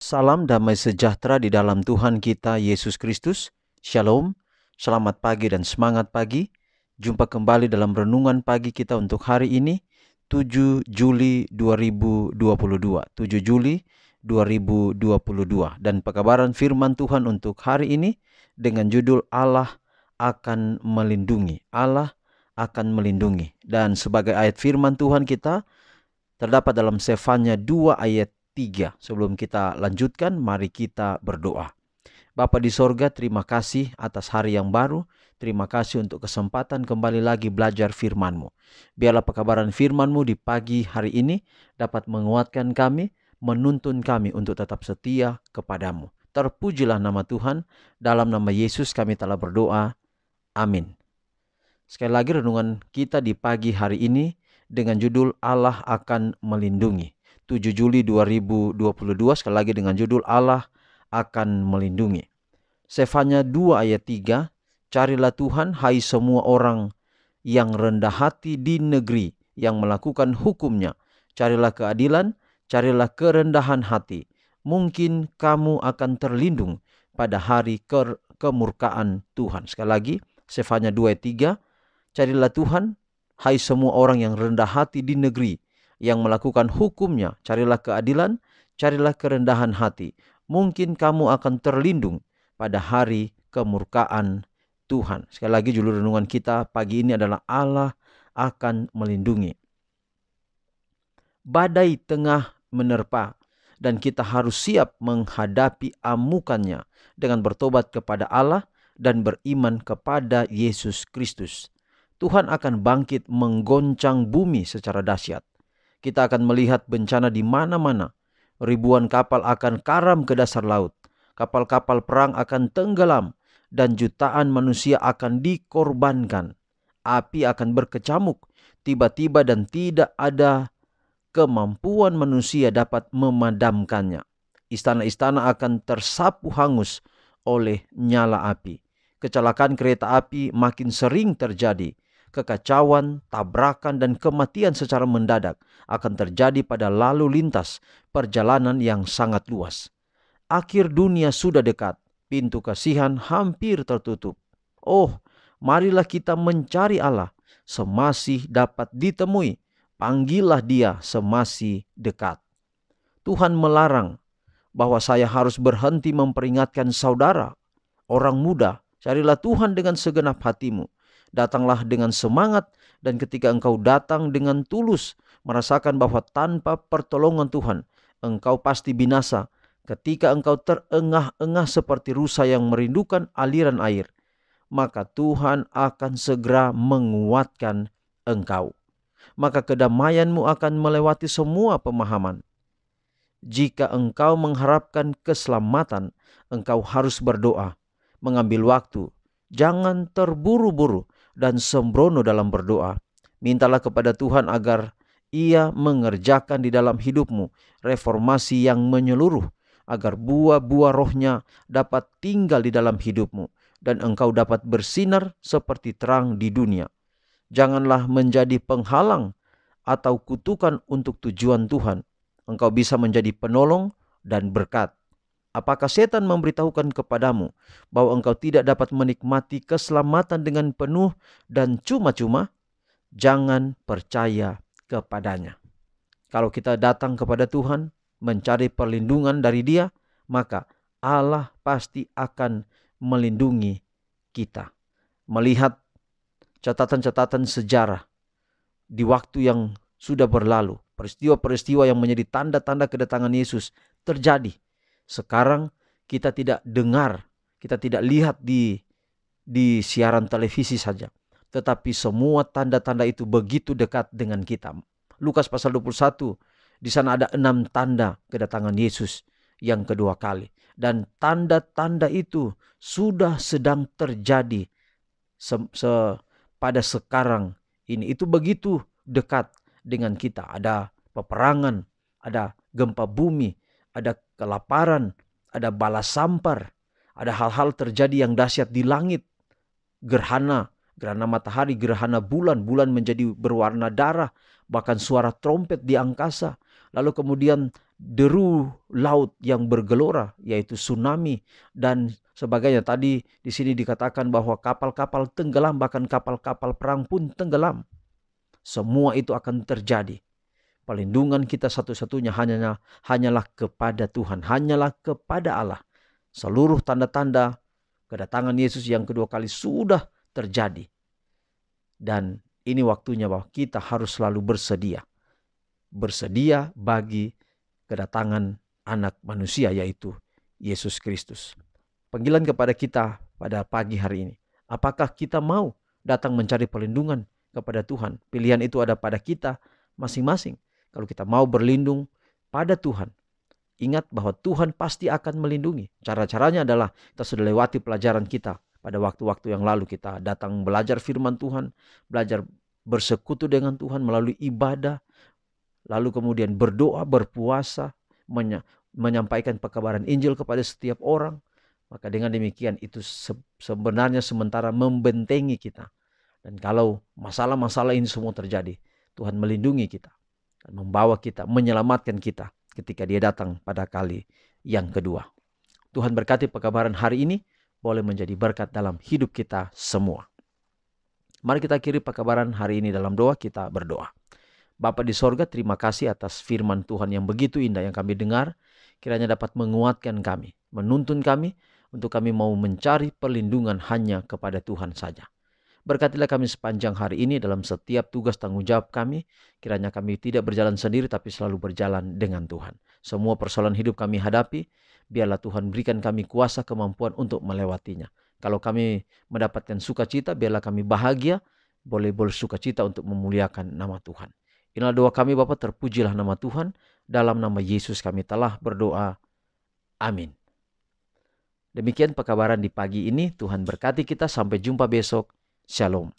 Salam damai sejahtera di dalam Tuhan kita Yesus Kristus. Shalom, selamat pagi dan semangat pagi. Jumpa kembali dalam renungan pagi kita untuk hari ini, 7 Juli 2022. 7 Juli 2022. Dan pekabaran firman Tuhan untuk hari ini dengan judul Allah akan melindungi. Allah akan melindungi. Dan sebagai ayat firman Tuhan kita terdapat dalam Sefanya 2 ayat 3. Sebelum kita lanjutkan, mari kita berdoa. Bapa di sorga, terima kasih atas hari yang baru. Terima kasih untuk kesempatan kembali lagi belajar firman-Mu. Biarlah pekabaran firman-Mu di pagi hari ini dapat menguatkan kami, menuntun kami untuk tetap setia kepadamu. Terpujilah nama Tuhan. Dalam nama Yesus kami telah berdoa. Amin. Sekali lagi renungan kita di pagi hari ini dengan judul Allah akan melindungi. 7 Juli 2022, sekali lagi dengan judul Allah akan melindungi. Sefanya 2 ayat 3, carilah Tuhan hai semua orang yang rendah hati di negeri yang melakukan hukumnya. Carilah keadilan, carilah kerendahan hati. Mungkin kamu akan terlindung pada hari kemurkaan Tuhan. Sekali lagi, Sefanya 2 ayat 3, carilah Tuhan hai semua orang yang rendah hati di negeri yang melakukan hukumnya, carilah keadilan, carilah kerendahan hati. Mungkin kamu akan terlindung pada hari kemurkaan Tuhan. Sekali lagi judul renungan kita pagi ini adalah Allah akan melindungi. Badai tengah menerpa dan kita harus siap menghadapi amukannya dengan bertobat kepada Allah dan beriman kepada Yesus Kristus. Tuhan akan bangkit menggoncang bumi secara dahsyat. Kita akan melihat bencana di mana-mana. Ribuan kapal akan karam ke dasar laut. Kapal-kapal perang akan tenggelam dan jutaan manusia akan dikorbankan. Api akan berkecamuk tiba-tiba dan tidak ada kemampuan manusia dapat memadamkannya. Istana-istana akan tersapu hangus oleh nyala api. Kecelakaan kereta api makin sering terjadi. Kekacauan, tabrakan, dan kematian secara mendadak akan terjadi pada lalu lintas perjalanan yang sangat luas. Akhir dunia sudah dekat, pintu kasihan hampir tertutup. Oh, marilah kita mencari Allah semasih dapat ditemui. Panggillah Dia semasih dekat. Tuhan melarang bahwa saya harus berhenti memperingatkan saudara, orang muda. Carilah Tuhan dengan segenap hatimu. Datanglah dengan semangat, dan ketika engkau datang dengan tulus, merasakan bahwa tanpa pertolongan Tuhan, engkau pasti binasa. Ketika engkau terengah-engah seperti rusa yang merindukan aliran air, maka Tuhan akan segera menguatkan engkau. Maka kedamaianmu akan melewati semua pemahaman. Jika engkau mengharapkan keselamatan, engkau harus berdoa, mengambil waktu, jangan terburu-buru dan sembrono dalam berdoa. Mintalah kepada Tuhan agar Ia mengerjakan di dalam hidupmu reformasi yang menyeluruh, agar buah-buah rohnya dapat tinggal di dalam hidupmu dan engkau dapat bersinar seperti terang di dunia. Janganlah menjadi penghalang atau kutukan untuk tujuan Tuhan. Engkau bisa menjadi penolong dan berkat. Apakah setan memberitahukan kepadamu bahwa engkau tidak dapat menikmati keselamatan dengan penuh dan cuma-cuma? Jangan percaya kepadanya. Kalau kita datang kepada Tuhan, mencari perlindungan dari Dia, maka Allah pasti akan melindungi kita. Melihat catatan-catatan sejarah di waktu yang sudah berlalu, peristiwa-peristiwa yang menjadi tanda-tanda kedatangan Yesus terjadi. Sekarang kita tidak dengar, kita tidak lihat di siaran televisi saja, tetapi semua tanda-tanda itu begitu dekat dengan kita. Lukas pasal 21, di sana ada 6 tanda kedatangan Yesus yang kedua kali. Dan tanda-tanda itu sudah sedang terjadi pada sekarang ini. Itu begitu dekat dengan kita. Ada peperangan, ada gempa bumi, ada kelaparan, ada balas sampar, ada hal-hal terjadi yang dahsyat di langit. Gerhana matahari, gerhana bulan menjadi berwarna darah, bahkan suara trompet di angkasa. Lalu kemudian deru laut yang bergelora, yaitu tsunami dan sebagainya. Tadi di sini dikatakan bahwa kapal-kapal tenggelam, bahkan kapal-kapal perang pun tenggelam. Semua itu akan terjadi. Perlindungan kita satu-satunya hanyalah kepada Tuhan, hanyalah kepada Allah. Seluruh tanda-tanda kedatangan Yesus yang kedua kali sudah terjadi. Dan ini waktunya bahwa kita harus selalu bersedia. Bersedia bagi kedatangan anak manusia, yaitu Yesus Kristus. Panggilan kepada kita pada pagi hari ini. Apakah kita mau datang mencari perlindungan kepada Tuhan? Pilihan itu ada pada kita masing-masing. Kalau kita mau berlindung pada Tuhan, ingat bahwa Tuhan pasti akan melindungi. Cara-caranya adalah kita sudah lewati pelajaran kita pada waktu-waktu yang lalu. Kita datang belajar firman Tuhan, belajar bersekutu dengan Tuhan melalui ibadah, lalu kemudian berdoa, berpuasa, menyampaikan pekabaran Injil kepada setiap orang. Maka dengan demikian itu sebenarnya sementara membentengi kita. Dan kalau masalah-masalah ini semua terjadi, Tuhan melindungi kita dan membawa kita, menyelamatkan kita ketika Dia datang pada kali yang kedua. Tuhan berkati pekabaran hari ini boleh menjadi berkat dalam hidup kita semua. Mari kita akhiri pekabaran hari ini dalam doa. Kita berdoa. Bapa di sorga, terima kasih atas firman Tuhan yang begitu indah yang kami dengar. Kiranya dapat menguatkan kami, menuntun kami untuk kami mau mencari perlindungan hanya kepada Tuhan saja. Berkatilah kami sepanjang hari ini dalam setiap tugas tanggung jawab kami. Kiranya kami tidak berjalan sendiri tapi selalu berjalan dengan Tuhan. Semua persoalan hidup kami hadapi, biarlah Tuhan berikan kami kuasa kemampuan untuk melewatinya. Kalau kami mendapatkan sukacita, biarlah kami bahagia, boleh bersukacita untuk memuliakan nama Tuhan. Inilah doa kami Bapa, terpujilah nama Tuhan. Dalam nama Yesus kami telah berdoa. Amin. Demikian pekabaran di pagi ini. Tuhan berkati kita. Sampai jumpa besok. Shalom.